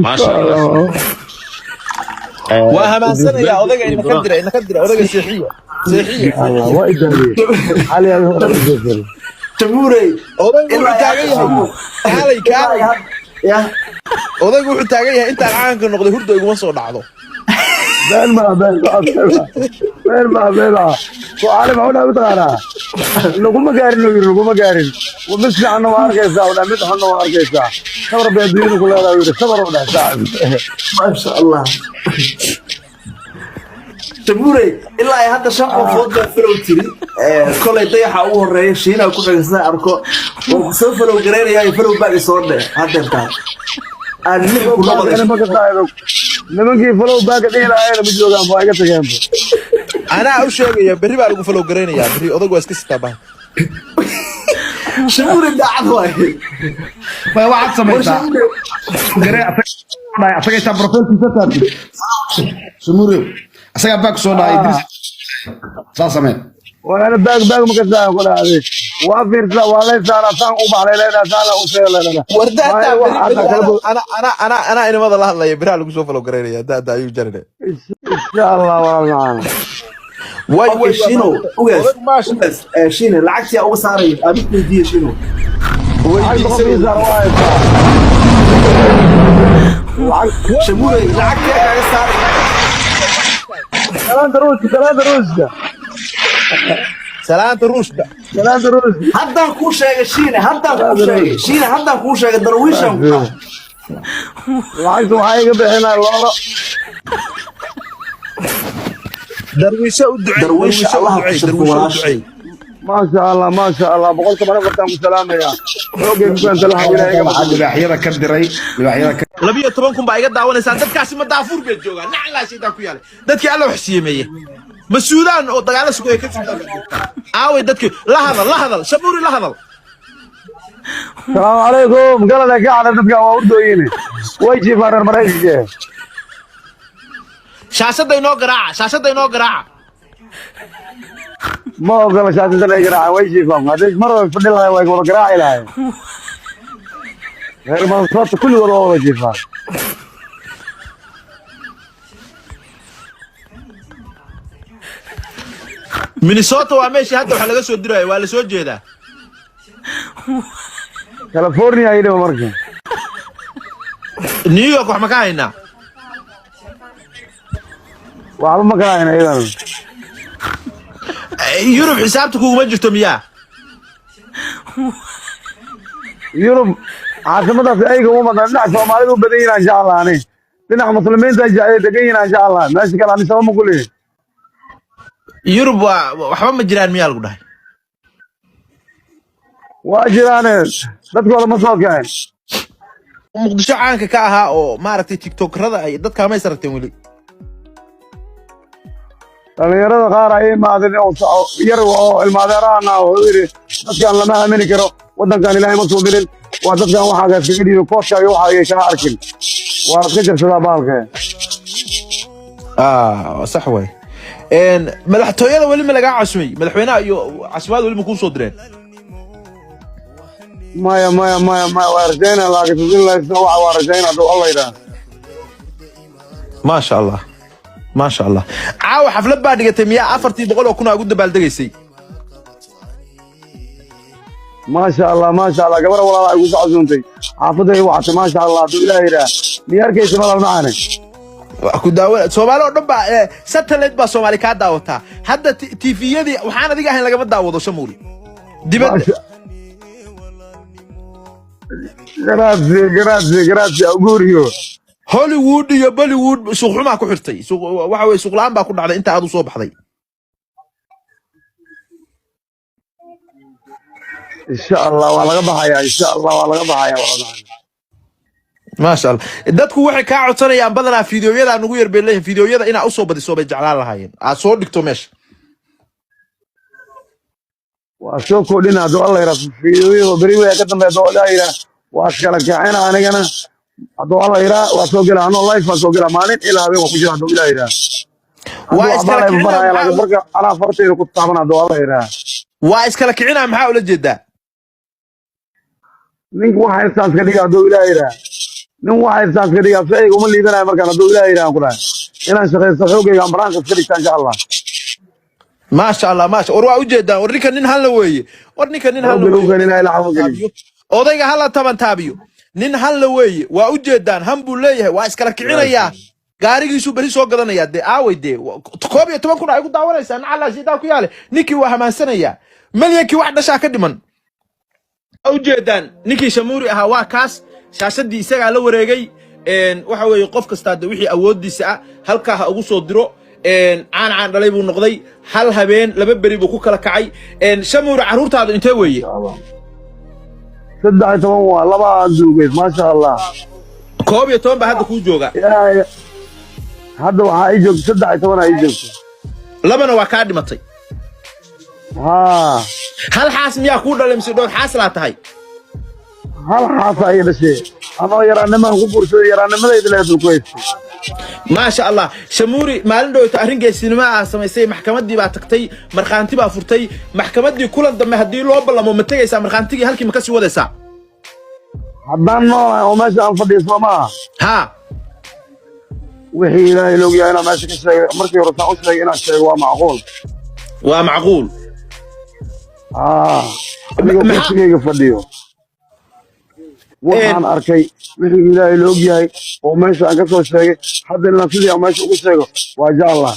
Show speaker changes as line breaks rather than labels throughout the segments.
ما شاء الله.
وهم سنة يا أودك إنك كدر أودك سيحية
الله وإداري علي الهرب
تموري
أودك وحتاجيها هذا كان
يا
أودك وحتاجيها أنت الآن كنا نقول هرد يقوم صور عضو
بين ما وعلى ما هو بتاعنا لقوم قارن ومثل عنه وارجع ولا مثل عنه وارجع صبر بيدين كلها صبر ولا ساعد
ما شاء الله تموري إلا هذا شق فوق فلوتري كل يضيع هو الرئيس شينا وكل جزء أركو وسوف لو قرر يا يفلو باقي صور هذا بتاع
أنا ما كنت لما كيف فلو باقي دي لا أنا بجوجان باقي تجمع
أنا أوشيء يا بري بارجو فلو قرين يا بري أودك واسكت تبع
شمور اللي عضوه
ما واحد سمعتها ما أفكر إنت بروفيسور سموري أسيا باك صونا إدريس سامع
وأنا باقي ما كنت أقول هذه وافير لا ولا سارة سان وبعلي لا سارة وسير لا
وردت أنا إني ما ضل الله يا بري على كوسو فلو قرين يا دا يوجرني
إن شاء الله والله
واي شنو ويس شنو العكس يا أبو ساري أبيك دي شنو شموري العكس يا ساري
سلام دروس
هذا كوشة شينه هذا كوشة درويشة
العكس وحاجة بحنا الله
درويشة ودعي
ما شاء الله بقول كمان فرتان السلام يا اوكي كنت لها
waxaa libaaxyada ka diray libaaxyada
labiyo 10 kun baa iga daawanaysaa dadkaasi ma daafuur bay joogaan nacla shayda ku yaale dadkii alla wax siimeeyay masuulaan oo dagaal sugu ay ka jirtaan aaway dadkii la hadal shabuuri la hadal
السلام عليكم قال لك قاعد dadka waa urdooyeen way jiifaan maraysiga
shaashada inoo garaaca
ما هو قال شاهد لا يقرا ويجي فهم هذيك مره في الله ويقول قراء الهي غير ما صوت كل ولا يجي فهم
مينيسوتا waa meeshii hadda waxa laga soo diray waa la soo jeedaa
كاليفورنيا ayay markan
New York wax ma ka haynaa
waxba ma kala haynaa idan
Europe xisaabta kuuma jirto miyaa
Europe caasimadaas ayga uma dhinac Soomaalidu badan yihiin insha Allah ani dhinac muslimiinta ay degan yihiin insha Allah meesha kale aan sabab ma kulay
Europe waxba ma jiraan miyaa lagu dhahay
waa jiraan dadkooda ma soo kaceen
Muqdisho caanka ka ahaa oo maaragtay TikTok-rada ay dadka ma sarteen wali
dhalinyarada qaar ay maadin oo yar oo ilmaadaarana oo yiri dadkan lama aamini karo wadankan ilaahay ma soo dirin waa dadkan waxa ka fikirio kooska iyo waxa ay ka arkin waa iska jirsadaa baalka
صح way madaxtooyada wali ma laga casmay madaxweynaha iyo casmaad wali ma ku soo direen
ما ورجينا لكن الله يسوع ورجينا دو الله يرحم
ما شاء الله عاو حفلة بعد قتي 400 oo kun ugu dabaaldegaysay
ما شاء الله gabar walaal ay ugu socodoontay xaafaday waxay ما شاء الله duu ilaahay raa miyarkaysa malal macane
ku daawo Soomaali oo dhan ba satellite ba Soomaali ka daawata hadda TV-yadii waxaan adiga ahayn laga daawado shamuuli dibadda
grazie augurio
Hollywood iyo Bollywood suuq xuma ku xirtay waxa way suuq laan ba ku dhacday inta aad u soo baxday
insha Allah waa laga baxaya walaal
ما شاء الله dadku waxay ka codsanayaan badanaa fiidiyoyada ugu yar bay leeyihiin fiidiyoyada ina u soo badiso bay jeclaan lahaayeen aad soo dhigto meesha
waa soo koodina doo Allah yara fiidiyoyada bari way ka dambeeyo doo Allah yara waa kala kacayna anigana doo Allah yara waa soo galaa anoo live soo galaa maalin ilaa habeen ku jira doo Allah yara waa iskala kicina marka ana fartayda ku taabana doo Allah yara
waa iskala kicina maxaa ula jeedaa
ninku waxa intaas ka dhigaa doo Allah yara nin waxa irsaas ka dhigaa ficilka uma liidanayo markaan hadduu ilaahay yidhahan ku dhahay inaan shaqaysto xoogayga ambaraanka iska dhigta insha allah
ما شاء الله ما شاء الله وروا وجدا ورنيك نين هلا وي ورنيك نين هلا
xoogga lagu keenin ilaahay lacag ma gelin
odayga halla taban taabiyo nin halla weeye waa u jeedaan han buu leeyahay waa iskala kicinayaa gaarigiisu bari soo gadanaya de aaway de 11 kun ay ku daawanaysaa nacala sidaa ku yaale ninkii waa hamaansanaya malyankii wax dhashaa ka dhiman u jeedaan ninkii shamuuri ahaa waa kaas shaashadii isaga la wareegay waxa weeye qof kasta de wixii awoodiisa ah halka ha ugu soo diro aan dhalay buu noqday hal habeen laba bari buu ku kala kacay shamuuri caruurtaadu intee weeye
13 waa laba duugeed ma sha Allah
11 baa hadda ku jooga
hadda waxa ay joogto 13 ay joogto
labana waa ka dhimatay hal xaas miyaa ku dhalay mise dhowr xaas la tahay
hal xaas ay dhashay anoo yaraannimaan ku guursaday yaraannimadayda leedahay ku haystay
ما شاء الله شموري مالين دو تارينك السينما سميسي محكمة دي بعتقتي مرخانتي بافرتي محكمة دي كل دم هدي لو بلا ما متجي سا مرخانتي هلكي مكسي ودا سا
haddaan noolahay oo meesha aan fadhiisno maaha
ها
wixii ilaahay loogu yahay inaan meesha ka sheegay markii hore saan u sheegay inaan sheego waa macquul
ومعقول
anigoo kursigayga fadhiyo waxaan arkay wixii ilaahay loogu yahay oo meesha aan ka soo sheegay hadda inaan sidii aan meesha ugu sheego waa jaallah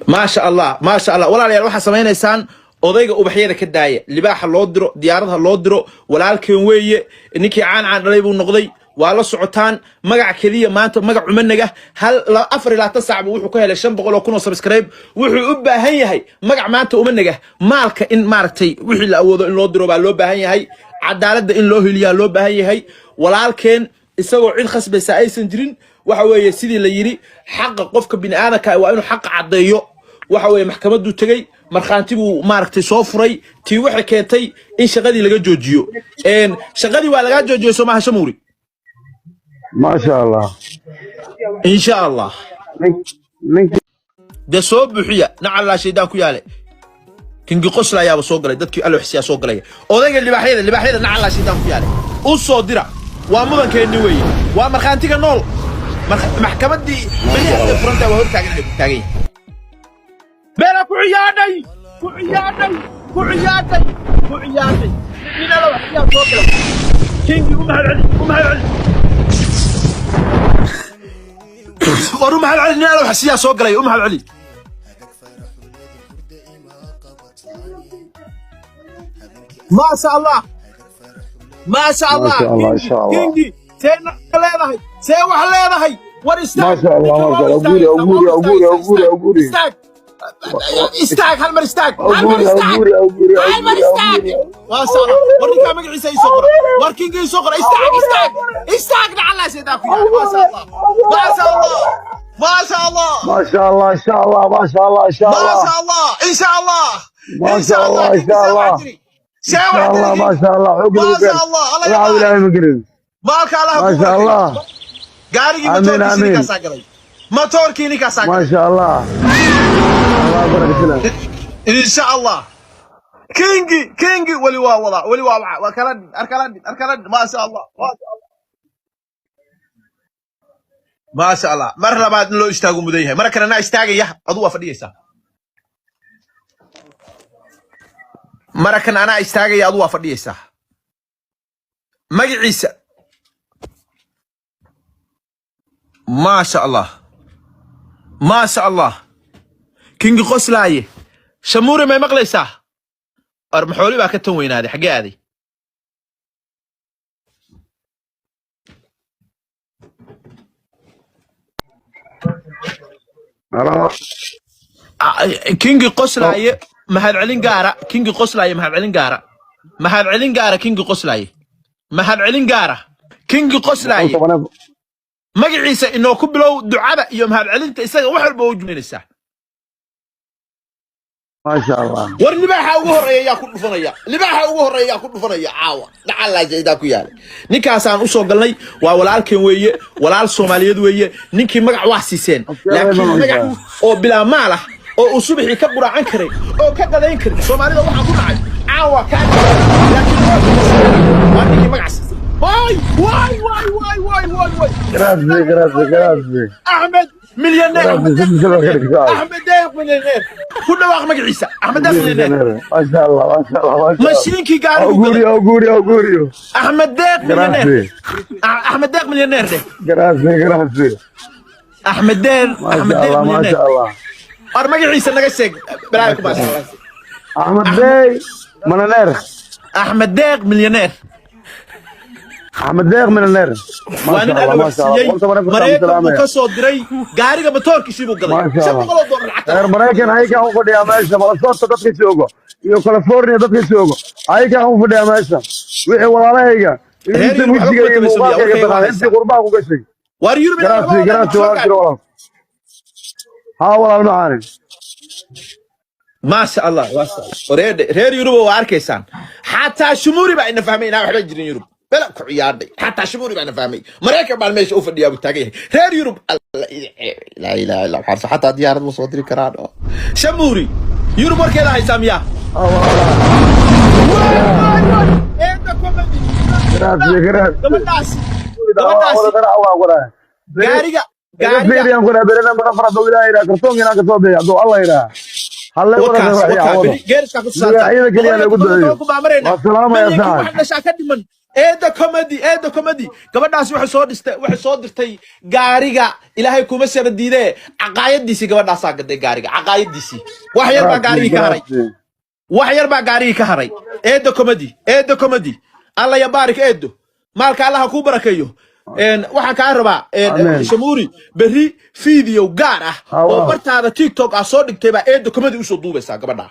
ما شاء الله ما شاء الله ولا ليال waxa sameeynaysan odayga ubaxyada ka daaya libaaxa loo diro diyaaradaha loo diro walaalkeen weeye ninkii aan dhalay buu noqday waa la socotaan magac kaliya maanta magac umanaga hal 4 saac buu wuxuu ka helay 500 kun oo subscribe wuxuu u baahan yahay magac maanta umanaga maalka in maartay wixii la awoodo in loo diro baa loo baahan yahay cadaaladda in loo heliyaa loo baahan yahay walaalkeen isagoo cid khasbaysa aysan jirin waxa weeye sidii la yiri xaq qofka bini'aadamka waa inuu xaq cadeeyo waxa weeye maxkamadu tagay marxaanti buu maaragtay soo furay tii waxa keentay in shaqadii laga joojiyo shaqadii waa laga joojiyo Soomaha Shamuuri
ma sha Allah
insha Allah de soo buuxiya nacala shaydaa ku yaale kingi qosla ayaa soo galay dadkii allo xisiya soo galay odayga libaaxyada nacala shaydaa ku yaale u soo dira waa mudankeeni weeye waa marxaantiga nool maxkamadii bariixda furanta waa hortaagan بلا كعيادي من لو حياه صوتك كينجي ومهل علي ومهل علي لو حسيا سو غلي ومهل علي ما شاء الله ما شاء الله كينجي سينا لهي سي wax leedahay war istaag
ما شاء الله ما شاء الله أقولي
استاك هالمر استاك
أقولي
ما شاء الله وريك مقعي سي صقر وركينجي صقر استاك نعلا سيداك ما شاء الله ما شاء الله ما شاء الله
ما شاء الله إن شاء الله ما شاء الله إن شاء الله
ما شاء الله إن شاء الله
ما شاء الله إن شاء الله إن شاء الله ما شاء الله
ما شاء الله
الله يعاون
مالك الله
ما شاء الله
قاري موتور كيني كاساك
ما شاء الله الله يبارك لك
ان شاء الله كينجي ولي والله ولي وكلد اركلد ما شاء الله ما شاء الله مره بعد لو استاغو مديها مره كان انا استاغيا ادو فدييسا مره كان انا استاغيا ادو فدييسا مغعيسا ما شاء الله ما شاء الله كينج قسلايه شموري ما مقليسا ارمحولي با كتن وينادي حقادي كينج قسلايه محل علين قاره كينج قسلايه محل علين قاره محل علين قاره كينج قسلايه محل علين قاره كينج قسلايه magaciisa inoo ku bilow ducada iyo mahadcelinta isaga wax walba oo jumeenaysa
ما شاء الله
war libaaxa ugu horeeya ku dhufanaya caawa dhacala jeeda ku yaal ninkaasaan u soo galnay waa walaalkeen weeye walaal Soomaaliyeed weeye ninkii magac wax siiseen laakiin magac oo bilaa maal ah oo uu subaxii ka quraacan karay oo ka qadayn karay Soomaalida waxa ku dhacay caawa ka laakiin waa ninkii magac واي
grazie
احمد مليونير
grazie sempre solo che ricordo
احمد دايق مليونير كنا واخ مقعيسه احمد دايق مليونير
ما شاء الله ما شاء الله ما شاء الله
ماشينكي قاعد
augurio
احمد دايق مليونير
grazie
احمد دايق مليونير ده
grazie
احمد دايق
ما
احمد
شاء
دايق
الله ما
مليونير
شاء الله
ار مقعيسه نغسق بلاكم ما شاء الله
احمد داي مليونير
احمد دايق مليونير
احمد دايق مليونير ما
وانا
شاء الله ما شاء الله قلت
مريكان
مريكان
بuu ka soo diray gaariga matoorkiisii buu gaday
ما شاء الله
$500 lacagta
reer maraykan ayaga u fadhiya meesha malasoota dadka joogo iyo california dadka joogo ayaga u fadhiya meesha wixii walaalahayga inta mujiga iyo muuqaalkayga taqaan intii qurbaha ku gashay
war yurub
garaasi waa jiro walaal haa walaal macaanin
ما شاء الله واسع رير يوروب واركيسان حتى شموري بقى إنه فاهمين أنا وحنا جرين يوروب بلا كعياردي حتى شموري بقى إنه فاهمين مريكا بعد ما يشوف الدياب التاجي رير يوروب لا إله إلا الله حتى ديار مصدري كران شموري يوروب وركيلا هاي سامية
garaasi
دمناس غاريغا
غاريغا aan kula beerana ma farado ilaahay ila kartoon ina ka soo beeyo Allah ila halle wada raacay
geerka ku saartay
ayada kaliya lagu daayo
salaam ya saad waxna shaaka dhiman eeda comedy gabadhaas waxay soo dirtay gaariga ilaahay kuma sharadiide aqaayadiisi gabadhaas gaday gaariga aqaayadiisi wax yar baa gaariga ka haray eeda comedy Allah ya baarik eedo maalka Allah ku barakeeyo waxaan ka rabaa Shamuri bari video gaar ah oo bartaada TikTok ah soo dhigtay baa eedo comedy u soo duubaysa gabadha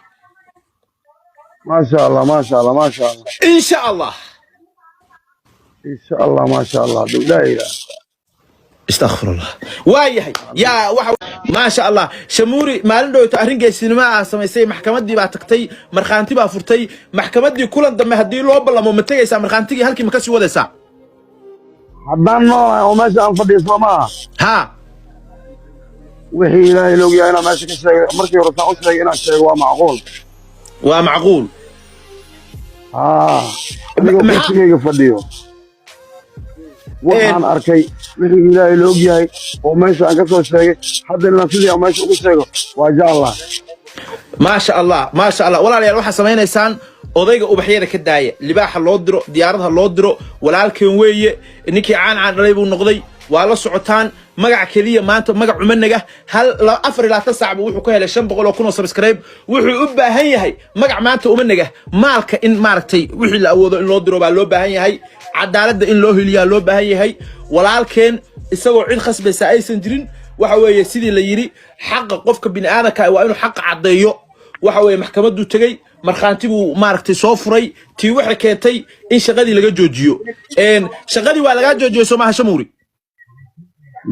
ما شاء الله ما شاء الله ما شاء الله
إن شاء الله
ما شاء الله لا إله
استغفر الله وايهي يا ما شاء الله شموري مالين دو تارين جيسينما سميسي محكمة دي باتكتي مرخانتي بافورتي محكمة دي كلن دم هدي لو بلا ممتيسا مرخانتي هلكي مكاسي ودسا
haddaan noolahay oo meesha aan fadhiisno maaha
ها
wixii ilaahay loogu yahay inaan meesha ka sheegay markii hore saan u sheegay inaan sheego waa macquul
ومعقول
adigoo kursigayga fadhiyo waxaan arkay wixii ilaahay loogu yahay oo meesha aan ka soo sheegay hadda inaan sidii aan meesha ugu sheego waa jaallah
ما شاء الله ولا ليال waxa sameeynaysan odayga ubaxyada ka daaya libaaxa loo diro diyaaradaha loo diro walaalkeen weeye ninkii caan dhalay buu noqday waa la socotaan magac kaliya maanta magac umanaga hal 4 saac wuxuu ka helay 500,000 subscribe wuxuu u baahan yahay magac maanta umanaga maalka in maaragtay wixii la awoodo in loo diro baa loo baahan yahay cadaaladda in loo heliyaa loo baahan yahay walaalkeen isagoo cid khasbaysa aysan jirin waxa weeye sidii la yiri xaq qofka bini aadamka waa inuu xaq cadeeyo waxa weeye maxkamadu tagay marxaantigu maaragtay soo furay tii waxa keentay in shaqadii laga joojiyo shaqadii waa laga joojiyo Soomaha Shamuri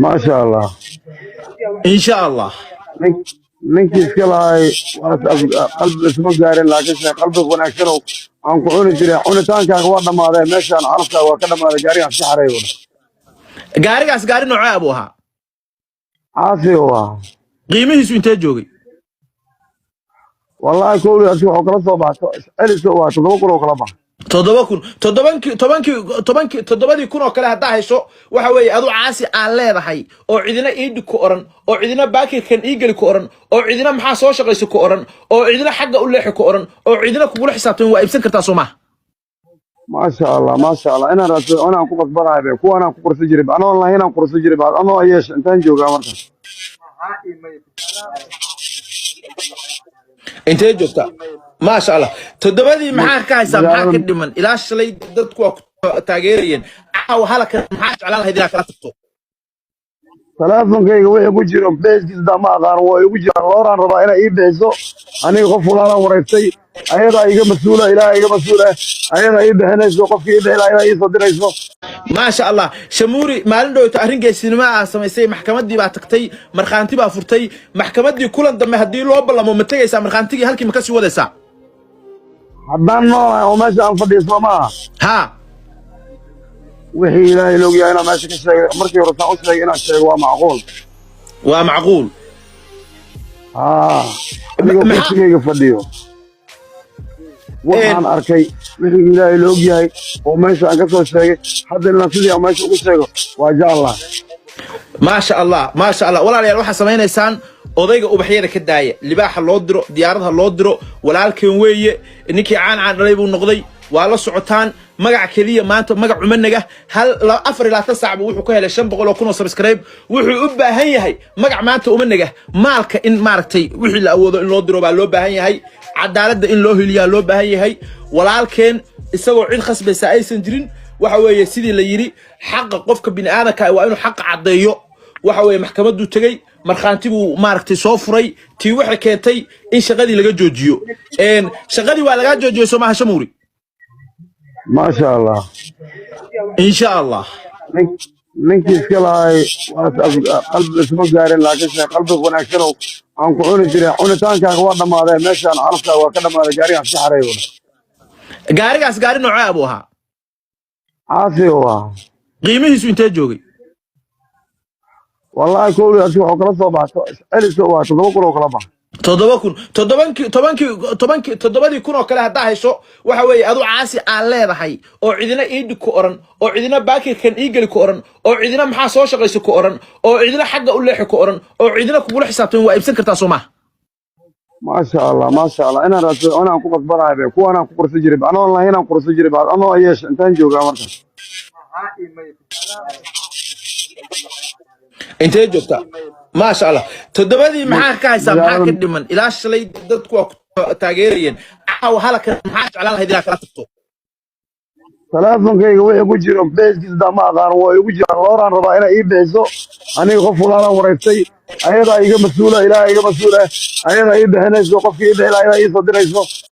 ma sha Allah
insha Allah
ninkii iska lahay qalbi isma gaarin laakiin qalbi wanaagsan oo aan ku cuni jiray cunitaankaaga waa dhamaaday meeshaan carafka waa ka dhamaaday gaariga si xareeyo
gaarigaas gaari nooc ah buu ahaa
عافية واه
qiimihiisu intee joogay
والله كل أسبوع وكلا صباح ألف سوى تضوكر وكلا بح
7,000 kun oo kale hadaa hayso waxa weeye adu caasi aan leedahay oo cidina iid ku oran oo cidina baakirkan iigali ku oran oo cidina maxaa soo shaqayso ku oran oo cidina xagga u leexo ku oran oo cidina kugu xisaabtan waa iibsan kartaa Soomaha
ما شاء الله أنا رأيت أنا أكون قصبان هاي بيك وأنا أكون قرص جريب أنا والله هنا قرص جريب أنا أيش أنت نجوا قامرك
أنت جوكتا ما شاء الله تدبدي معاك كايسا معاك الدمن إلى شلي دتكوا تاجرين أو هلك معاك على هذه الكلام
ثلاثون كي يقول جيرو بيس كذا ما قارن ويقول جيرو لوران ربع هنا يبيزو أنا يخاف ولا ورثي أيضا يجي مسؤولة إلى يجي مسؤولة أيضا يبهنا يزوق في إيده إلى يصدر يزوق
ما شاء الله شموري مالين دو تارين جيسينما سميسي محكمة دي باتكتي مرخانتي بافورتي محكمة دي كلن دم هدي لو بلا ممتيسا مرخانتي هلكي مكاسي ودسا
haddaan noolahay oo meesha aan fadhiisno maaha
ها
wixii ilaahay loogu yahay inaan meesha ka sheegay markii hore saan u sheegay inaan sheego waa macquul
ومعقول
adigoo kursigayga fadhiyo waxaan arkay wixii ilaahay la ogyahay oo meesha aan ka soo sheegay hadda inaan sidii aan meesha ugu sheego waa jeclaa
maasha allah maasha allah walaalayaal waxaa samaynaysaan odayga ubaxyada ka daaya libaaxa loo diro diyaaradaha loo diro walaalkeen weeye ninkii caan dhalay buu noqday waa la socotaan magac kaliya maanta magac umanaga hal 24 saac buu wuxuu ka helay 500 kun oo subscribe wuxuu u baahan yahay magac maanta umanaga maalka in maaragtay wixii la awoodo in loo diro baa loo baahan yahay cadaaladda in loo heliyaa loo baahan yahay walaalkeen isagoo cid khasbaysa aysan jirin waxa weeye sidii la yiri xaq qofka bini aadamka waa inuu xaq cadeeyo waxa weeye maxkamadu tagay marxaanti buu maaragtay soo furay tii waxa keentay in shaqadii laga joojiyo shaqadii waa laga joojiyo Soomaha Shamuuri
ما شاء الله
إن شاء الله
نك إسكالاي قلب اسمه جارين لكن قلبك ونكسره عن كونه تري عنتان كأقوى ما هذا ماشي أنا عرفته وكذا ما هذا جاري عن سحرة يقول
قاري نوع أبوها
عاصي هو
قيمه سو إنتاج جوجي
والله كل أسبوع وكلا صباح ألف صباح تضرب وكلا صباح toddobadii kun oo kale haddaa hayso waxa weeye adu caasi aan leedahay oo cidina iidhi ku oran oo cidina baakirkan iigeli ku oran oo cidina maxaa soo shaqayso ku oran oo cidina xagga u leexi ku oran oo cidina kugula xisaabtan waa iibsan kartaa Soomaha ما شاء الله ما شاء الله أنا رأيت أنا أكون قصبرها بك وأنا أكون قرص جرب أنا والله هنا أكون قرص جرب أنا إيش أنت نجوا قامرك
انت جبتها ما شاء الله تدبدي معاك كايسا معاك الدمن الى شلي ددكو تاغيرين او هلك معاك على هيدي كلا تبتو
تلفون كيغا وحي ku jiro beeskiisa ma aqaan way ugu jiraan looraan rabaa inay ii bixiso aniga qof walaala wareystay ayada iga mas'uula ilaahay iga mas'uula ayada ii bixinayso qofkii ii bixilaa ii soo dirayso